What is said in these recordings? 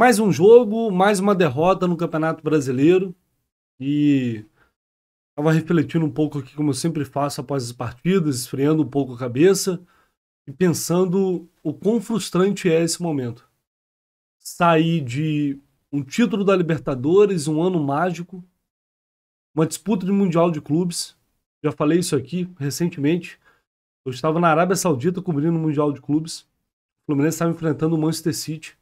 Mais um jogo, mais uma derrota no Campeonato Brasileiro. E estava refletindo um pouco aqui, como eu sempre faço após as partidas, esfriando um pouco a cabeça e pensando o quão frustrante é esse momento. Sair de um título da Libertadores, um ano mágico, uma disputa de Mundial de Clubes. Já falei isso aqui recentemente. Eu estava na Arábia Saudita cobrindo o Mundial de Clubes. O Fluminense estava enfrentando o Manchester City.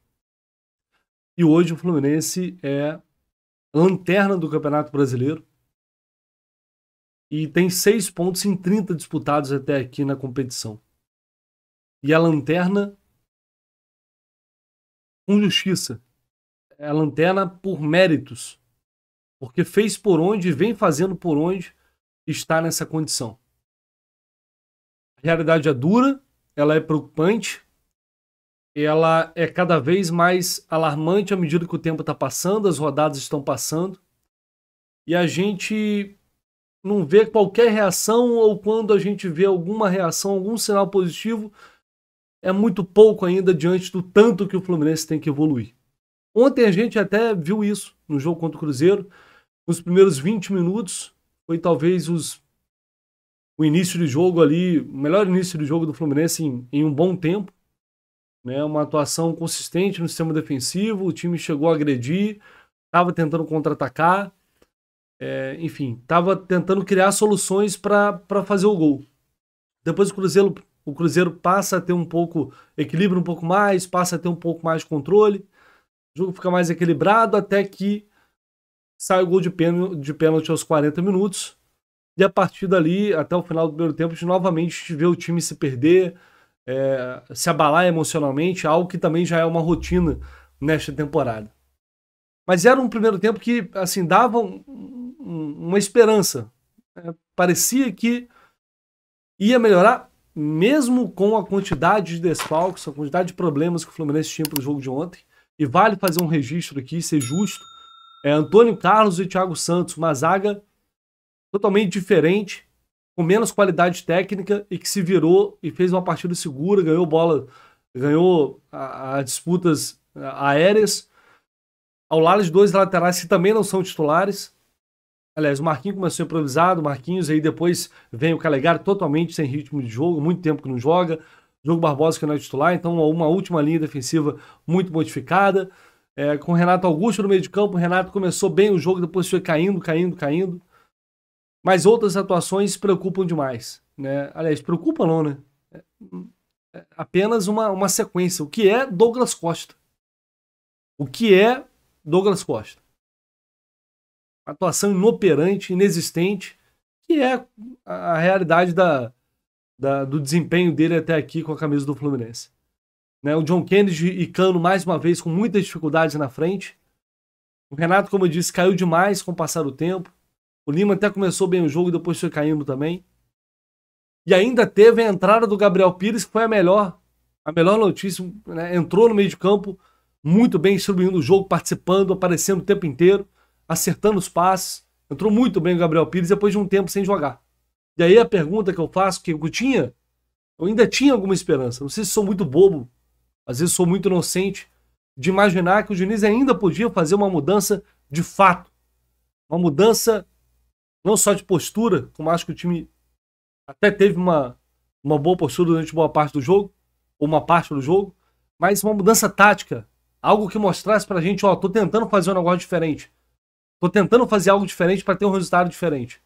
E hoje o Fluminense é lanterna do Campeonato Brasileiro e tem 6 pontos em 30 disputados até aqui na competição. E a lanterna com justiça. É a lanterna por méritos. Porque fez por onde, vem fazendo por onde está nessa condição. A realidade é dura, ela é preocupante, ela é cada vez mais alarmante à medida que o tempo está passando, as rodadas estão passando, e a gente não vê qualquer reação, ou quando a gente vê alguma reação, algum sinal positivo, é muito pouco ainda diante do tanto que o Fluminense tem que evoluir. Ontem a gente até viu isso no jogo contra o Cruzeiro. Nos primeiros 20 minutos, foi talvez o início de jogo ali, o melhor início de jogo do Fluminense em um bom tempo. Né? Uma atuação consistente no sistema defensivo, o time chegou a agredir, estava tentando contra-atacar, enfim, estava tentando criar soluções para fazer o gol. Depois o Cruzeiro passa a ter um pouco, equilibra um pouco mais, passa a ter um pouco mais de controle, o jogo fica mais equilibrado até que sai o gol de pênalti aos 40 minutos, e a partir dali, até o final do primeiro tempo, a gente novamente vê o time se perder, se abalar emocionalmente, algo que também já é uma rotina nesta temporada. Mas era um primeiro tempo que assim, dava uma esperança. Parecia que ia melhorar, mesmo com a quantidade de desfalques, a quantidade de problemas que o Fluminense tinha para o jogo de ontem. E vale fazer um registro aqui, ser justo. Antônio Carlos e Thiago Santos, uma zaga totalmente diferente, com menos qualidade técnica e que se virou e fez uma partida segura, ganhou bola, ganhou as disputas aéreas, ao lado de dois laterais que também não são titulares. Aliás, o Marquinhos começou improvisado, o Marquinhos, aí depois vem o Calegari totalmente sem ritmo de jogo, muito tempo que não joga, Diogo Barbosa que não é titular, então uma última linha defensiva muito modificada, com o Renato Augusto no meio de campo. O Renato começou bem o jogo, depois foi caindo, mas outras atuações preocupam demais, né? Aliás, preocupam não, né? Apenas uma sequência. O que é Douglas Costa? O que é Douglas Costa? Atuação inoperante, inexistente, que é a realidade do desempenho dele até aqui com a camisa do Fluminense. Né? O John Kennedy e Cano, mais uma vez, com muitas dificuldades na frente. O Renato, como eu disse, caiu demais com o passar do tempo. O Lima até começou bem o jogo, depois foi caindo também. E ainda teve a entrada do Gabriel Pires, que foi a melhor notícia. Né? Entrou no meio de campo, muito bem, distribuindo o jogo, participando, aparecendo o tempo inteiro, acertando os passes. Entrou muito bem o Gabriel Pires depois de um tempo sem jogar. E aí a pergunta que eu faço, que eu ainda tinha alguma esperança. Não sei se sou muito bobo, às vezes sou muito inocente, de imaginar que o Diniz ainda podia fazer uma mudança de fato. Uma mudança não só de postura, como acho que o time até teve uma boa postura durante boa parte do jogo, ou uma parte do jogo, mas uma mudança tática. Algo que mostrasse pra gente, ó, tô tentando fazer um negócio diferente. Tô tentando fazer algo diferente para ter um resultado diferente.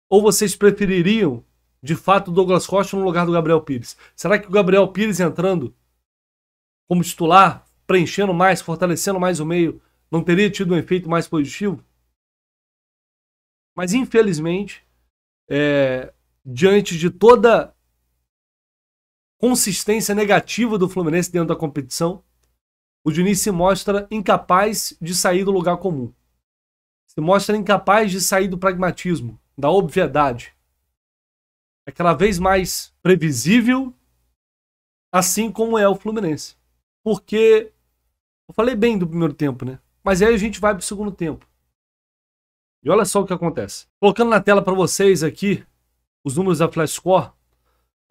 Ou vocês prefeririam, de fato, o Douglas Costa no lugar do Gabriel Pires? Será que o Gabriel Pires entrando como titular, preenchendo mais, fortalecendo mais o meio, não teria tido um efeito mais positivo? Mas, infelizmente, diante de toda consistência negativa do Fluminense dentro da competição, o Diniz se mostra incapaz de sair do lugar comum. Se mostra incapaz de sair do pragmatismo, da obviedade. É cada vez mais previsível, assim como é o Fluminense. Porque eu falei bem do primeiro tempo, né? Mas aí a gente vai pro segundo tempo. E olha só o que acontece. Colocando na tela para vocês aqui os números da Flash Score,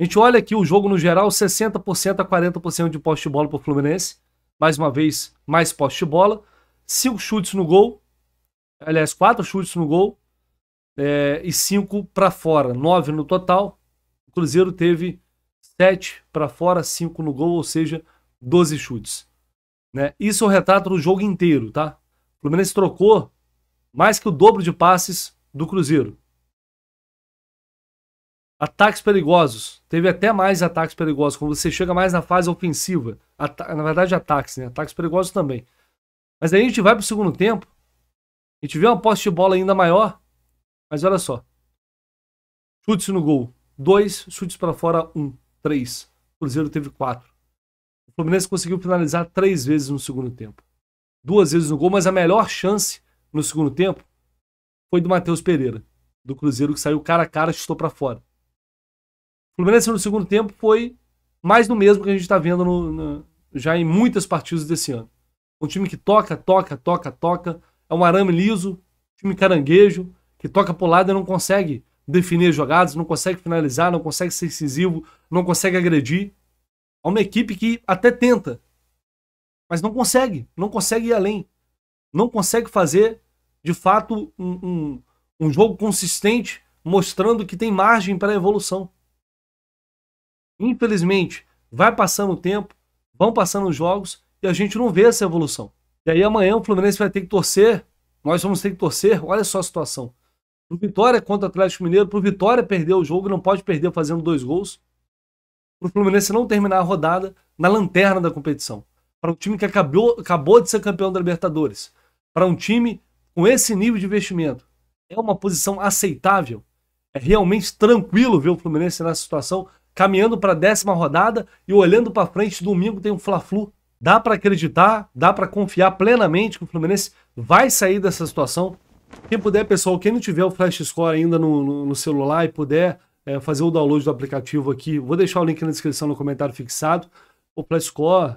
a gente olha aqui o jogo no geral, 60% a 40% de posse de bola pro Fluminense, mais uma vez, mais posse de bola, 5 chutes no gol, aliás, 4 chutes no gol, e 5 para fora, 9 no total. O Cruzeiro teve 7 para fora, 5 no gol, ou seja, 12 chutes. Né? Isso é o retrato do jogo inteiro, tá? O Fluminense trocou mais que o dobro de passes do Cruzeiro. Ataques perigosos. Teve até mais ataques perigosos. Quando você chega mais na fase ofensiva. Na verdade, ataques, né? Ataques perigosos também. Mas aí a gente vai pro segundo tempo. A gente vê uma posse de bola ainda maior. Mas olha só. Chutes no gol. 2. Chutes para fora. 1. 3. O Cruzeiro teve 4. O Fluminense conseguiu finalizar 3 vezes no segundo tempo. 2 vezes no gol, mas a melhor chance no segundo tempo foi do Matheus Pereira, do Cruzeiro, que saiu cara a cara e chutou para fora. O Fluminense no segundo tempo foi mais do mesmo que a gente está vendo já em muitas partidas desse ano. Um time que toca. É um arame liso, time caranguejo, que toca pro lado e não consegue definir jogadas, não consegue finalizar, não consegue ser incisivo, não consegue agredir. É uma equipe que até tenta, mas não consegue ir além. Não consegue fazer, de fato, um jogo consistente, mostrando que tem margem para a evolução. Infelizmente, vai passando o tempo, vão passando os jogos e a gente não vê essa evolução. E aí amanhã o Fluminense vai ter que torcer, nós vamos ter que torcer, olha só a situação. Pro Vitória contra o Atlético Mineiro, pro Vitória perder o jogo, não pode perder fazendo 2 gols. Pro Fluminense não terminar a rodada na lanterna da competição. Para um time que acabou de ser campeão da Libertadores. Para um time com esse nível de investimento. É uma posição aceitável. É realmente tranquilo ver o Fluminense nessa situação, caminhando para a 10ª rodada e olhando para frente, domingo tem um Fla-Flu. Dá para acreditar, dá para confiar plenamente que o Fluminense vai sair dessa situação. Quem puder, pessoal, quem não tiver o Flash Score ainda no celular e puder fazer o download do aplicativo aqui, vou deixar o link na descrição no comentário fixado. O Flash Score,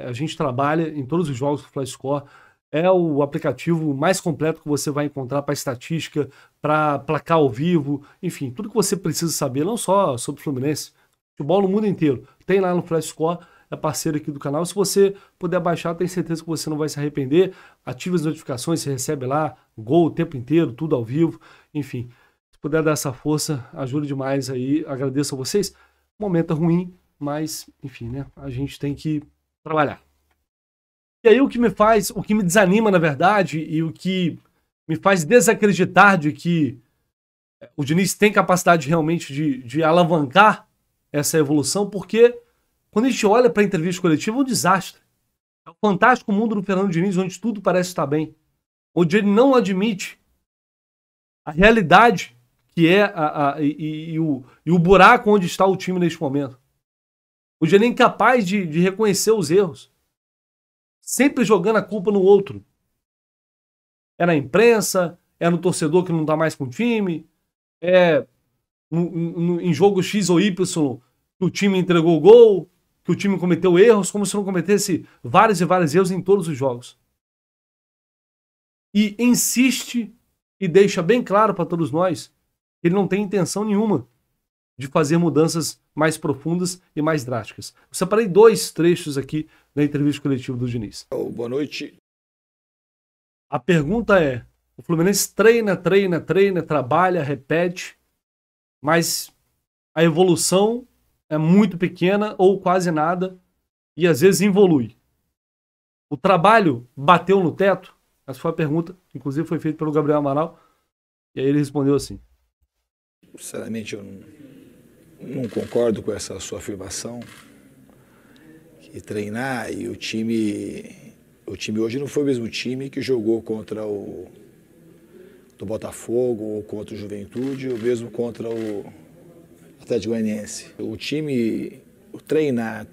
a gente trabalha em todos os jogos do Flash Score. É o aplicativo mais completo que você vai encontrar para estatística, para placar ao vivo, enfim, tudo que você precisa saber, não só sobre o Fluminense, futebol no mundo inteiro. Tem lá no Flash Score, é parceiro aqui do canal. Se você puder baixar, tenho certeza que você não vai se arrepender. Ative as notificações, você recebe lá gol o tempo inteiro, tudo ao vivo, enfim. Se puder dar essa força, ajuda demais aí, agradeço a vocês. O momento é ruim, mas, enfim, né, a gente tem que trabalhar. E aí o que me desanima, na verdade, e o que me faz desacreditar de que o Diniz tem capacidade realmente de alavancar essa evolução, porque quando a gente olha para a entrevista coletiva, é um desastre. É o fantástico mundo do Fernando Diniz, onde tudo parece estar bem. Onde ele não admite a realidade que é o buraco onde está o time neste momento. Onde ele é incapaz de reconhecer os erros. Sempre jogando a culpa no outro. É na imprensa, é no torcedor que não está mais com o time, é em jogo X ou Y que o time entregou o gol, que o time cometeu erros, como se não cometesse vários e vários erros em todos os jogos. E insiste e deixa bem claro para todos nós que ele não tem intenção nenhuma de fazer mudanças mais profundas e mais drásticas. Eu separei 2 trechos aqui da entrevista coletiva do Diniz. Boa noite. A pergunta é, o Fluminense treina, trabalha, repete, mas a evolução é muito pequena ou quase nada e às vezes involui. O trabalho bateu no teto? Essa foi a pergunta, que inclusive foi feita pelo Gabriel Amaral, e aí ele respondeu assim. Sinceramente, eu não concordo com essa sua afirmação, que treinar e o time hoje não foi o mesmo time que jogou contra o do Botafogo, ou contra o Juventude, ou mesmo contra o Atlético Goianiense. O time, treinar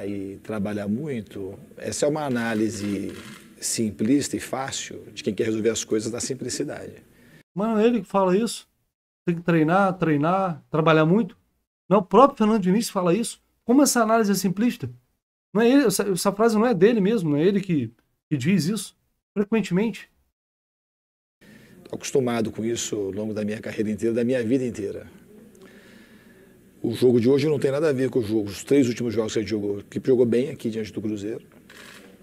e trabalhar muito, essa é uma análise simplista e fácil de quem quer resolver as coisas na simplicidade. Mano, é ele que fala isso. Tem que treinar, trabalhar muito. Não, o próprio Fernando Diniz fala isso. Como essa análise é simplista? Não é ele, essa frase não é dele mesmo, não é ele que diz isso frequentemente. Estou acostumado com isso ao longo da minha carreira inteira, da minha vida inteira. O jogo de hoje não tem nada a ver com o jogo. Os 3 últimos jogos que a gente jogou, que jogou bem aqui diante do Cruzeiro.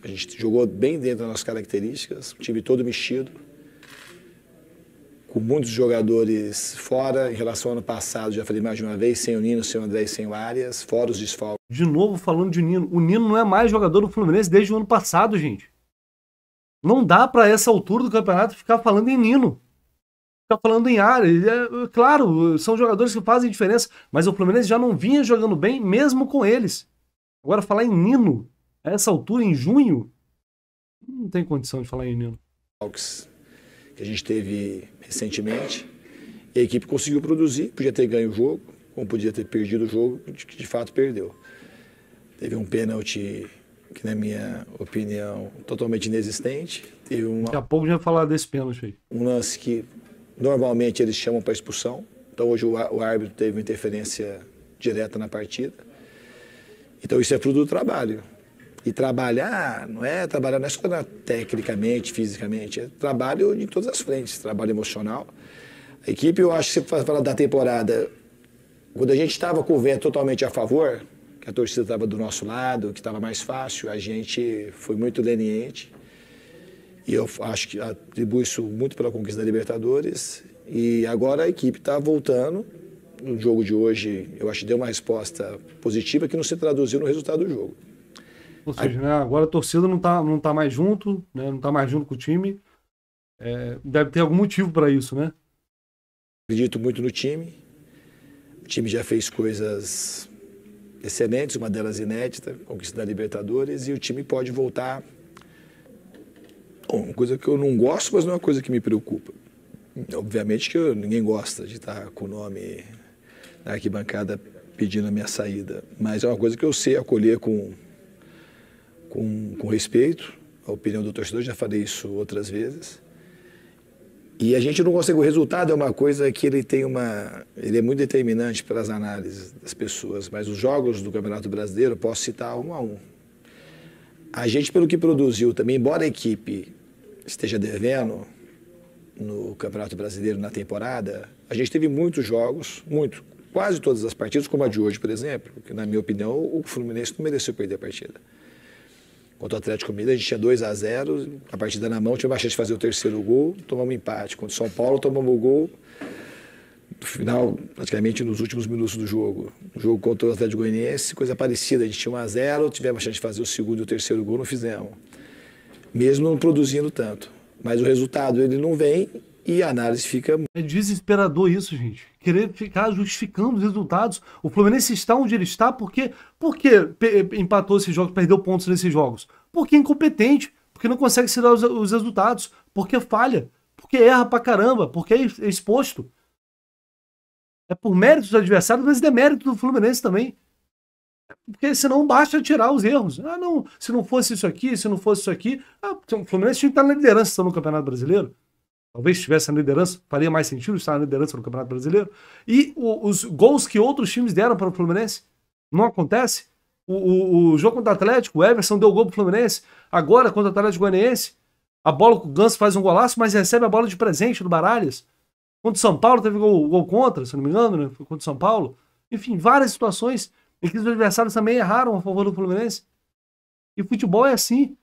A gente jogou bem dentro das nossas características, o time todo mexido, com muitos jogadores fora. Em relação ao ano passado, já falei mais de uma vez, sem o Nino, sem o André e sem o Arias, fora os desfalques. De novo falando de Nino. O Nino não é mais jogador do Fluminense desde o ano passado, gente. Não dá pra essa altura do campeonato ficar falando em Nino. Ficar falando em Arias. Claro, são jogadores que fazem diferença, mas o Fluminense já não vinha jogando bem mesmo com eles. Agora falar em Nino, a essa altura, em junho, não tem condição de falar em Nino. Que a gente teve recentemente, e a equipe conseguiu produzir, podia ter ganho o jogo, como podia ter perdido o jogo, que de fato perdeu. Teve um pênalti que, na minha opinião, totalmente inexistente. Teve Daqui a pouco a gente vai falar desse pênalti aí. Um lance que normalmente eles chamam para expulsão, então hoje o árbitro teve uma interferência direta na partida. Então isso é fruto do trabalho. E trabalhar não é só tecnicamente, fisicamente, é trabalho em todas as frentes, trabalho emocional. A equipe, eu acho que você fala da temporada, quando a gente estava com o vento totalmente a favor, que a torcida estava do nosso lado, que estava mais fácil, a gente foi muito leniente. E eu acho que atribuo isso muito pela conquista da Libertadores. E agora a equipe está voltando. No jogo de hoje, eu acho que deu uma resposta positiva que não se traduziu no resultado do jogo. Ou seja, né, agora a torcida não tá mais junto, né, não tá mais junto com o time. Deve ter algum motivo para isso, né? Acredito muito no time. O time já fez coisas excelentes, uma delas inédita, conquista da Libertadores, e o time pode voltar. Uma coisa que eu não gosto, mas não é uma coisa que me preocupa. Obviamente que ninguém gosta de estar com o nome na arquibancada pedindo a minha saída, mas é uma coisa que eu sei acolher com respeito à opinião do torcedor, já falei isso outras vezes. E a gente não consegue, o resultado é uma coisa que ele é muito determinante para as análises das pessoas, mas os jogos do Campeonato Brasileiro, posso citar 1 a 1. A gente, pelo que produziu também, embora a equipe esteja devendo no Campeonato Brasileiro na temporada, a gente teve muitos jogos, quase todas as partidas, como a de hoje, por exemplo, que na minha opinião o Fluminense não mereceu perder a partida. Contra o Atlético Mineiro, a gente tinha 2-0, a partida na mão, tinha uma chance de fazer o terceiro gol, tomamos um empate. Contra o São Paulo, tomamos o gol no final, praticamente nos últimos minutos do jogo. O jogo contra o Atlético Goianiense, coisa parecida, a gente tinha 1-0, tivemos a chance de fazer o segundo e o terceiro gol, não fizemos. Mesmo não produzindo tanto. Mas o resultado, ele não vem e a análise fica... É desesperador isso, gente. Querer ficar justificando os resultados. O Fluminense está onde ele está porque empatou esses jogos, perdeu pontos nesses jogos. Porque é incompetente, porque não consegue se dar os resultados, porque falha, porque erra pra caramba, porque é exposto. É por mérito dos adversários, mas é mérito do Fluminense também. Porque senão basta tirar os erros. Ah, não, se não fosse isso aqui, se não fosse isso aqui... o Fluminense tinha que estar na liderança no Campeonato Brasileiro. Talvez estivesse na liderança, faria mais sentido estar na liderança no Campeonato Brasileiro. E os gols que outros times deram para o Fluminense não acontece. O jogo contra o Atlético, o Everson deu gol para o Fluminense. Agora, contra o Atlético Goianiense, a bola, o Ganso faz um golaço, mas recebe a bola de presente do Baralhas. Contra o São Paulo, teve gol contra, se não me engano, né? Foi contra o São Paulo. Enfim, várias situações em que os adversários também erraram a favor do Fluminense. E o futebol é assim.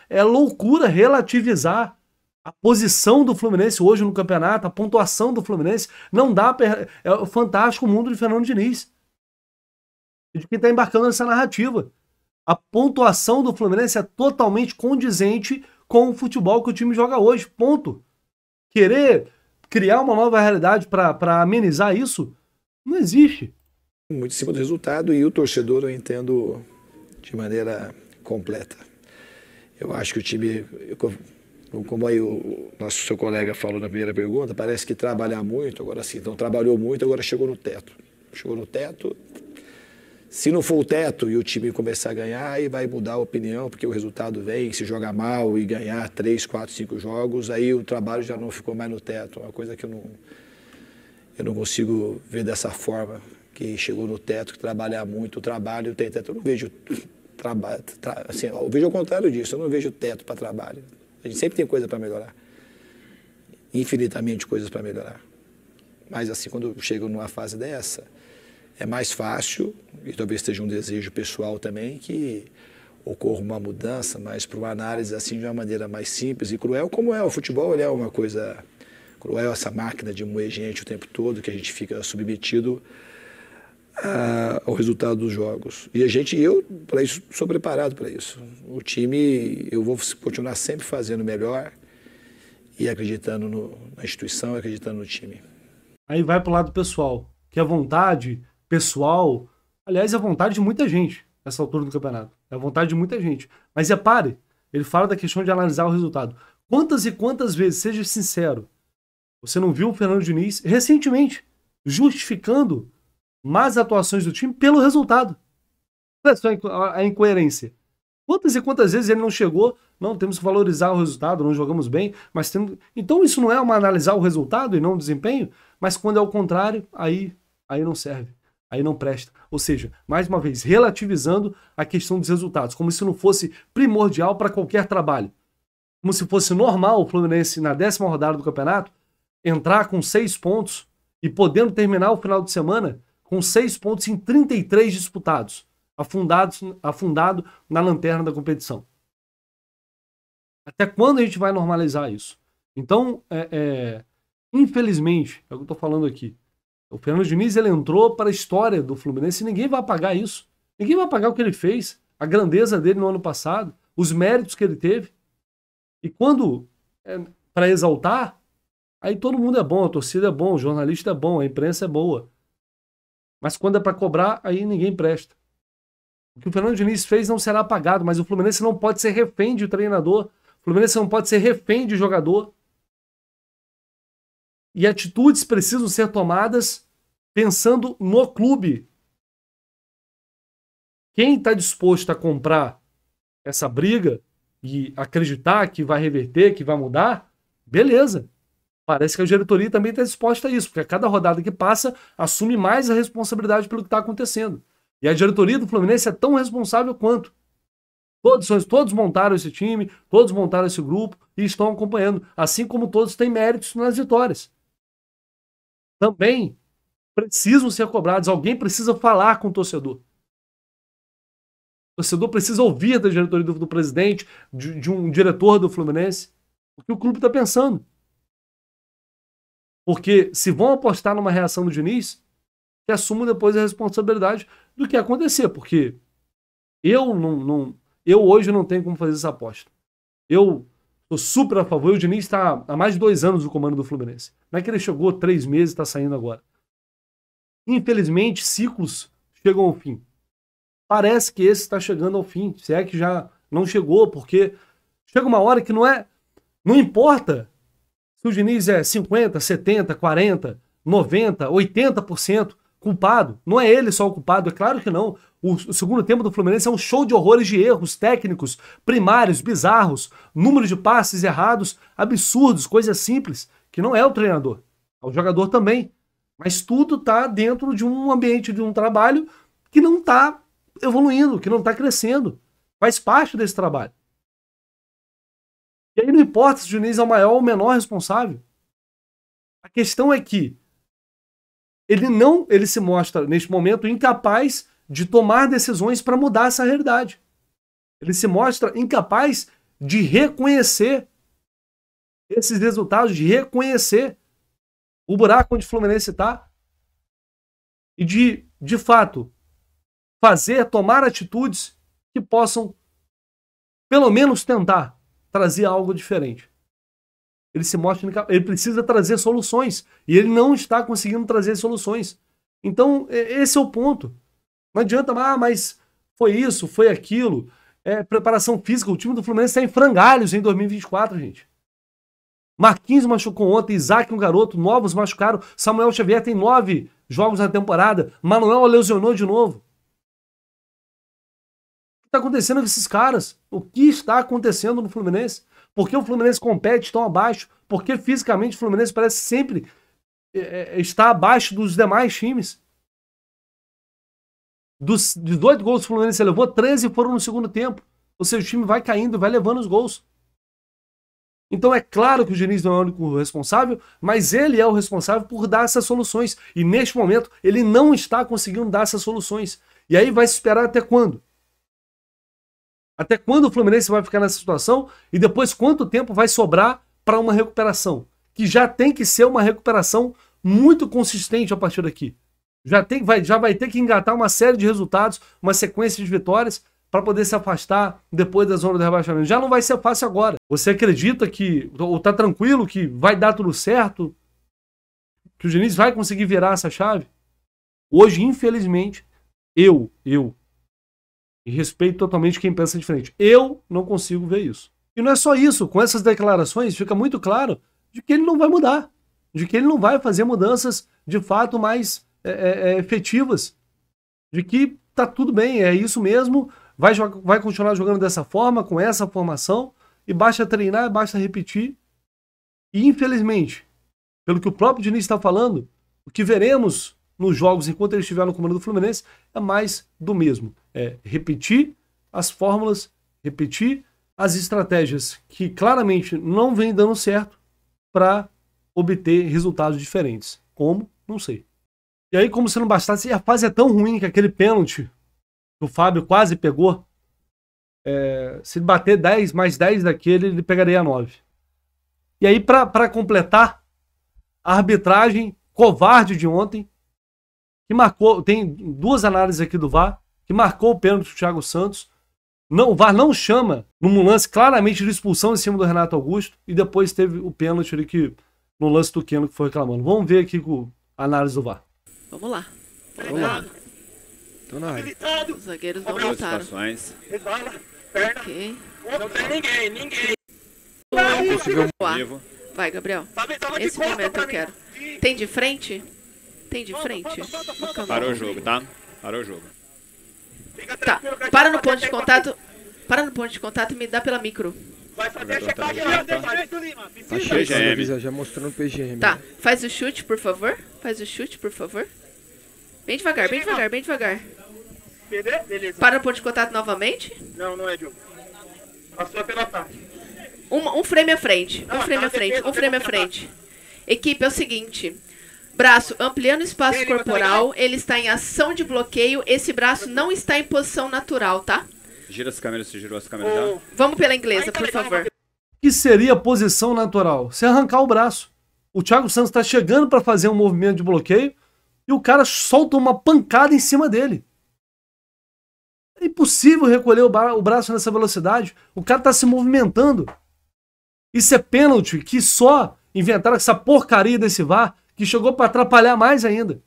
É loucura relativizar a posição do Fluminense hoje no campeonato, a pontuação do Fluminense. Não dá pra... É o fantástico mundo de Fernando Diniz. E de quem está embarcando nessa narrativa. A pontuação do Fluminense é totalmente condizente com o futebol que o time joga hoje. Ponto. Querer criar uma nova realidade para amenizar isso, não existe. Muito em cima do resultado, e o torcedor eu entendo de maneira completa. Eu acho que o time... Como aí o seu colega falou na primeira pergunta, parece que trabalhar muito, agora sim, então trabalhou muito, agora chegou no teto. Chegou no teto, se não for o teto e o time começar a ganhar, aí vai mudar a opinião, porque o resultado vem, se jogar mal e ganhar 3, 4, 5 jogos, aí o trabalho já não ficou mais no teto. É uma coisa que eu não consigo ver dessa forma, que chegou no teto, que trabalhar muito, o trabalho tem teto. Eu não vejo trabalho, assim, eu vejo ao contrário disso, eu não vejo teto para trabalho. A gente sempre tem coisa para melhorar. Infinitamente coisas para melhorar. Mas assim, quando chego numa fase dessa, é mais fácil, e talvez seja um desejo pessoal também, que ocorra uma mudança, mas para uma análise assim de uma maneira mais simples e cruel, como é o futebol, ele é uma coisa cruel, essa máquina de moer gente o tempo todo, que a gente fica submetido ao resultado dos jogos. E eu para isso, sou preparado para isso. O time, eu vou continuar sempre fazendo melhor e acreditando na instituição, acreditando no time. Aí vai pro lado pessoal, que a vontade pessoal, aliás, é a vontade de muita gente nessa altura do campeonato. É a vontade de muita gente. Mas repare, ele fala da questão de analisar o resultado. Quantas e quantas vezes, seja sincero, você não viu o Fernando Diniz recentemente justificando más atuações do time pelo resultado? Olha só a incoerência. Quantas e quantas vezes ele não chegou, não, temos que valorizar o resultado, não jogamos bem, mas temos... Então isso não é uma analisar o resultado e não o desempenho, mas quando é o contrário, aí não serve, aí não presta. Ou seja, mais uma vez, relativizando a questão dos resultados, como se não fosse primordial para qualquer trabalho. Como se fosse normal o Fluminense, na 10ª rodada do campeonato, entrar com 6 pontos e podendo terminar o final de semana com 6 pontos em 33 disputados, afundado na lanterna da competição. Até quando a gente vai normalizar isso? Então, infelizmente, é o que eu estou falando aqui, o Fernando Diniz ele entrou para a história do Fluminense e ninguém vai apagar isso. Ninguém vai apagar o que ele fez, a grandeza dele no ano passado, os méritos que ele teve. E quando, para exaltar, aí todo mundo é bom, a torcida é bom, o jornalista é bom, a imprensa é boa. Mas quando é para cobrar, aí ninguém presta. O que o Fernando Diniz fez não será apagado, mas o Fluminense não pode ser refém de treinador. O Fluminense não pode ser refém de jogador. E atitudes precisam ser tomadas pensando no clube. Quem está disposto a comprar essa briga e acreditar que vai reverter, que vai mudar, beleza. Parece que a diretoria também está disposta a isso, porque a cada rodada que passa, assume mais a responsabilidade pelo que está acontecendo. E a diretoria do Fluminense é tão responsável quanto. Todos montaram esse time, todos montaram esse grupo e estão acompanhando. Assim como todos têm méritos nas vitórias. Também precisam ser cobrados. Alguém precisa falar com o torcedor. O torcedor precisa ouvir da diretoria do presidente, de um diretor do Fluminense, o que o clube está pensando. Porque se vão apostar numa reação do Diniz, que assumam depois a responsabilidade do que acontecer. Porque eu hoje não tenho como fazer essa aposta. Eu sou super a favor. O Diniz está há mais de 2 anos no comando do Fluminense. Não é que ele chegou 3 meses e está saindo agora. Infelizmente, ciclos chegam ao fim. Parece que esse está chegando ao fim. Se é que já não chegou, porque chega uma hora que não importa se o Diniz é 50%, 70%, 40%, 90%, 80% culpado. Não é ele só o culpado, é claro que não. O segundo tempo do Fluminense é um show de horrores de erros técnicos, primários, bizarros, número de passes errados, absurdos, coisas simples, que não é o treinador, é o jogador também. Mas tudo está dentro de um ambiente, de um trabalho que não está evoluindo, que não está crescendo. Faz parte desse trabalho. E aí não importa se o Diniz é o maior ou o menor responsável. A questão é que ele se mostra, neste momento, incapaz de tomar decisões para mudar essa realidade. Ele se mostra incapaz de reconhecer esses resultados, de reconhecer o buraco onde o Fluminense está e de fato, tomar atitudes que possam, pelo menos, tentar trazer algo diferente. Ele se mostra incapaz, ele precisa trazer soluções e ele não está conseguindo trazer soluções. Então, esse é o ponto. Não adianta, mas foi isso, foi aquilo. Preparação física, o time do Fluminense está em frangalhos em 2024, gente. Marquinhos machucou ontem, Isaac, um garoto, novos machucaram. Samuel Xavier tem 9 jogos na temporada. Manuel lesionou de novo. O que está acontecendo com esses caras? O que está acontecendo no Fluminense? Por que o Fluminense compete tão abaixo? Por que fisicamente o Fluminense parece sempre estar abaixo dos demais times? Dos 18 gols que o Fluminense levou, 13 foram no segundo tempo. Ou seja, o time vai caindo, vai levando os gols. Então é claro que o Diniz não é o único responsável, mas ele é o responsável por dar essas soluções. E neste momento ele não está conseguindo dar essas soluções. E aí vai se esperar até quando? Até quando o Fluminense vai ficar nessa situação e depois quanto tempo vai sobrar para uma recuperação? Que já tem que ser uma recuperação muito consistente a partir daqui. Já vai ter que engatar uma série de resultados, uma sequência de vitórias para poder se afastar depois da zona do rebaixamento. Já não vai ser fácil agora. Você acredita que, ou tá tranquilo que vai dar tudo certo? Que o Diniz vai conseguir virar essa chave? Hoje, infelizmente, e respeito totalmente quem pensa diferente, eu não consigo ver isso. E não é só isso, com essas declarações fica muito claro de que ele não vai mudar, de que ele não vai fazer mudanças de fato mais efetivas, de que tá tudo bem, é isso mesmo, vai continuar jogando dessa forma, com essa formação, e basta treinar, basta repetir. E infelizmente, pelo que o próprio Diniz está falando, o que veremos nos jogos enquanto ele estiver no comando do Fluminense é mais do mesmo. É repetir as fórmulas, repetir as estratégias que claramente não vêm dando certo para obter resultados diferentes. Como? Não sei. E aí, como se não bastasse, a fase é tão ruim que aquele pênalti que o Fábio quase pegou, se ele bater 10 mais 10 daquele, ele pegaria 9. E aí, para completar, a arbitragem covarde de ontem, que marcou, tem duas análises aqui do VAR, que marcou o pênalti do Thiago Santos. Não, o VAR não chama num lance claramente de expulsão em cima do Renato Augusto, e depois teve o pênalti ali no lance do Keno que foi reclamando. Vamos ver aqui com a análise do VAR. Vamos lá. Vamos lá. Tô na área. Os zagueiros não voltaram. Ok. Não tem ninguém. Vai, Gabriel. Esse momento eu quero. Tem de frente? Tem de frente? Parou o jogo, tá? Parou o jogo. Tá. Para no ponto de contato. Para no ponto de contato e me dá pela micro. Vai fazer a checagem Tá cheio, já mostrando o PGM. Tá. Faz o chute, por favor. Faz o chute, por favor. Bem devagar, bem devagar, bem devagar. Beleza. Para no ponto de contato novamente. Não é, Diogo. Passou pelo ataque. Um frame à frente. Um frame à frente. Um frame à frente. Equipe, é o seguinte. Braço ampliando o espaço corporal. Ele está em ação de bloqueio. Esse braço não está em posição natural, tá? Gira as câmeras, você girou as câmeras já? Vamos pela inglesa, por favor. Que seria a posição natural? Se arrancar o braço. O Thiago Santos está chegando para fazer um movimento de bloqueio e o cara solta uma pancada em cima dele. É impossível recolher o braço nessa velocidade. O cara está se movimentando. Isso é pênalti que só inventaram essa porcaria desse VAR que chegou para atrapalhar mais ainda.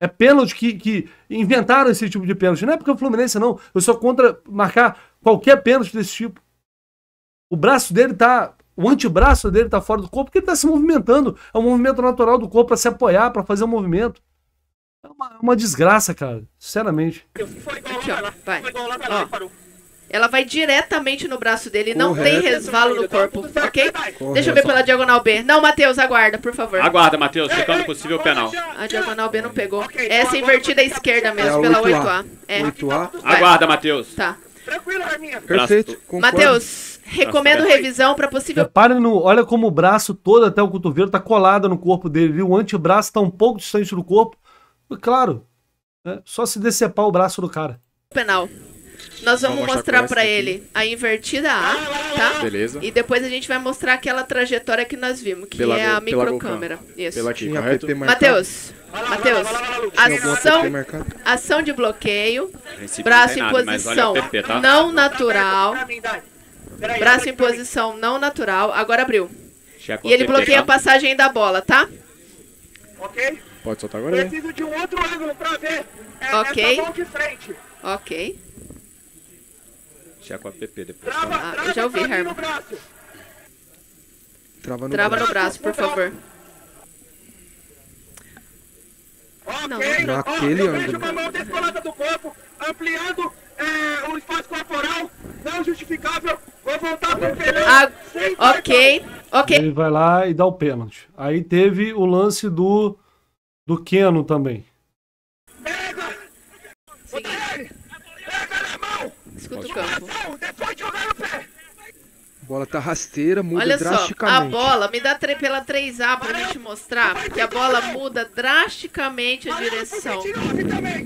É pênalti que inventaram esse tipo de pênalti. Não é porque o Fluminense não. Eu sou contra marcar qualquer pênalti desse tipo. O braço dele tá... O antebraço dele tá fora do corpo porque ele tá se movimentando. É um movimento natural do corpo para se apoiar, para fazer um movimento. É uma desgraça, cara. Sinceramente. Aqui, ó. Vai. Ó. Ela vai diretamente no braço dele. Não tem resvalo no corpo, ok? Deixa eu ver pela diagonal B. Não, Matheus, aguarda, por favor. Aguarda, Matheus, checando possível penal. A diagonal B não pegou. Essa invertida à esquerda mesmo, pela 8A. É. 8A. Aguarda, Matheus. Tá. Tranquilo, Arminha. Perfeito. Matheus, recomendo revisão para possível... Reparem olha como o braço todo até o cotovelo tá colado no corpo dele, viu? O antebraço tá um pouco distante do corpo. E, claro, só se decepar o braço do cara. Penal. Nós vamos mostrar pra ele a invertida A, tá? Beleza. E depois a gente vai mostrar aquela trajetória que nós vimos, que é a microcâmera. Isso. Matheus, ação de bloqueio, braço em posição não natural. Braço em posição não natural. Agora abriu. E ele bloqueia a passagem da bola, tá? Ok? Pode soltar agora, né? Preciso de um outro ângulo pra ver Ok. essa mão de frente. Ok. Checa o app depois. Eu já ouvi, Herman. Trava no braço, por favor. Não. Naquele ângulo. Vejo uma mão descolada do corpo, ampliando o espaço corporal, não justificável. Vou voltar pro penal. Ok. Ele vai lá e dá o pênalti. Aí teve o lance do Keno também. Escuta o campo. Depois de jogar no pé. bola tá rasteira, muda Olha só, a drasticamente. bola, me dá pela 3A pra gente mostrar que a bola muda drasticamente a direção.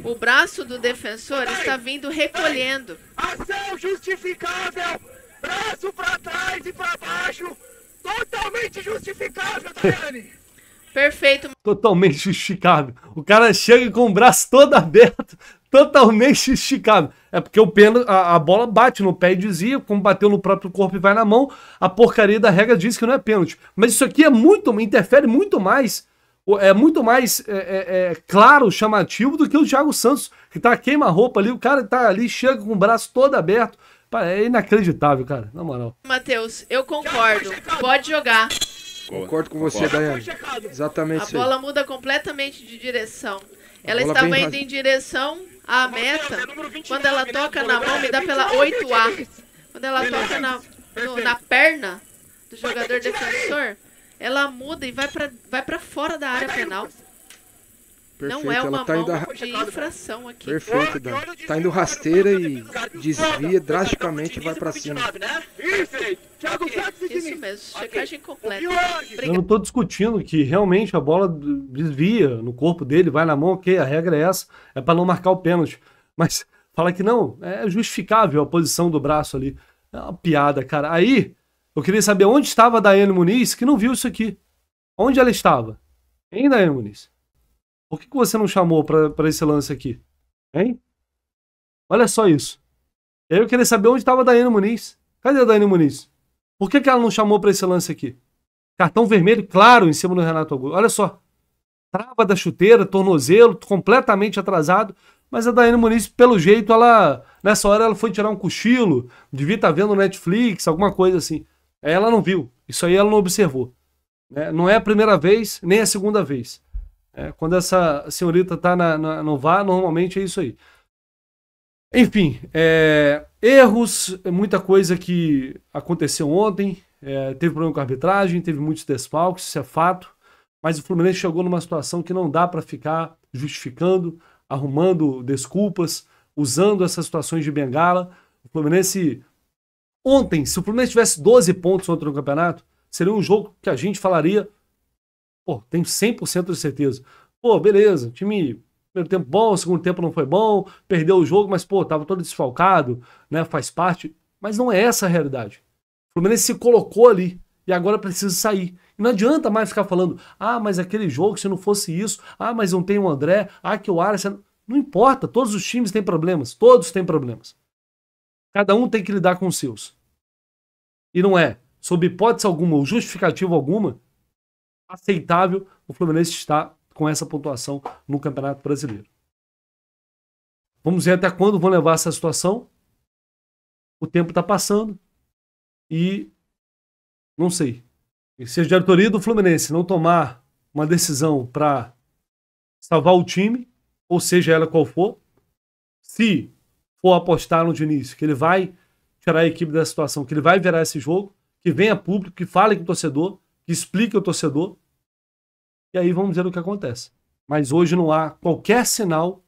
O braço do defensor está vindo recolhendo. Ação justificável. Braço pra trás e pra baixo. Totalmente justificável, Daiane. Perfeito. Totalmente justificável. O cara chega com o braço todo aberto, totalmente justificável. É porque o pênalti, a bola bate no pé e desvia, como bateu no próprio corpo e vai na mão, a porcaria da regra diz que não é pênalti. Mas isso aqui interfere muito mais, é muito mais claro, chamativo do que o Thiago Santos, que tá queima-roupa ali, o cara tá ali, chega com o braço todo aberto. É inacreditável, cara, na moral. Matheus, eu concordo. Pode jogar. Concordo com você, Daiane. Exatamente A isso aí. bola muda completamente de direção. Ela bola estava bem indo em direção à meta. Quando ela toca na mão, me dá pela 8A. Quando ela toca na perna do jogador defensor, ela muda e vai pra fora da área penal. Perfeito, Não é uma ela tá mão indo de infração aqui. Perfeito, Daiane. Tá indo rasteira e desvia drasticamente e vai pra cima. Isso mesmo, checagem completa. Eu não tô discutindo que realmente a bola desvia no corpo dele, vai na mão, ok, a regra é essa, é pra não marcar o pênalti. Mas fala que não, é justificável a posição do braço ali. É uma piada, cara. Aí, eu queria saber onde estava a Daiane Muniz, que não viu isso aqui. Onde ela estava? Hein, Daiane Muniz? Por que você não chamou pra esse lance aqui? Hein? Olha só isso. E aí eu queria saber onde estava a Daiane Muniz. Cadê a Daiane Muniz? Por que ela não chamou pra esse lance aqui? Cartão vermelho, claro, em cima do Renato Augusto. Olha só. Trava da chuteira, tornozelo, completamente atrasado. Mas a Daiane Muniz, pelo jeito, nessa hora ela foi tirar um cochilo, devia estar vendo Netflix, alguma coisa assim. Aí ela não viu. Isso aí ela não observou. Não é a primeira vez, nem a segunda vez. Quando essa senhorita tá no VAR, normalmente é isso aí. Enfim, erros, muita coisa que aconteceu ontem, teve problema com a arbitragem, teve muitos desfalques, isso é fato, mas o Fluminense chegou numa situação que não dá para ficar justificando, arrumando desculpas, usando essas situações de bengala. O Fluminense, ontem, se o Fluminense tivesse 12 pontos ontem no campeonato, seria um jogo que a gente falaria, pô, tenho 100% de certeza. Pô, beleza, time... Primeiro tempo bom, segundo tempo não foi bom, perdeu o jogo, mas, pô, tava todo desfalcado, né? Faz parte. Mas não é essa a realidade. O Fluminense se colocou ali e agora precisa sair. E não adianta mais ficar falando, mas aquele jogo, se não fosse isso, mas não tem o André, que o Alisson... Não importa, todos os times têm problemas, todos têm problemas. Cada um tem que lidar com os seus. E não é, sob hipótese alguma ou justificativa alguma, aceitável o Fluminense estar com essa pontuação no Campeonato Brasileiro. Vamos ver até quando vão levar essa situação. O tempo está passando e não sei. E se a diretoria do Fluminense não tomar uma decisão para salvar o time, ou seja ela qual for, se for apostar no Diniz, que ele vai tirar a equipe dessa situação, que ele vai virar esse jogo, que venha público, que fale com o torcedor, que explique ao torcedor, e aí vamos ver o que acontece. Mas hoje não há qualquer sinal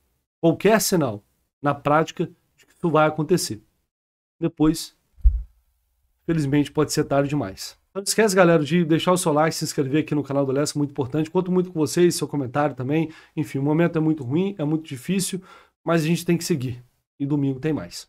na prática de que isso vai acontecer. Depois, felizmente, pode ser tarde demais. Não esquece, galera, de deixar o seu like, se inscrever aqui no canal do Lessa, muito importante. Conto muito com vocês, seu comentário também. Enfim, o momento é muito ruim, é muito difícil, mas a gente tem que seguir. E domingo tem mais.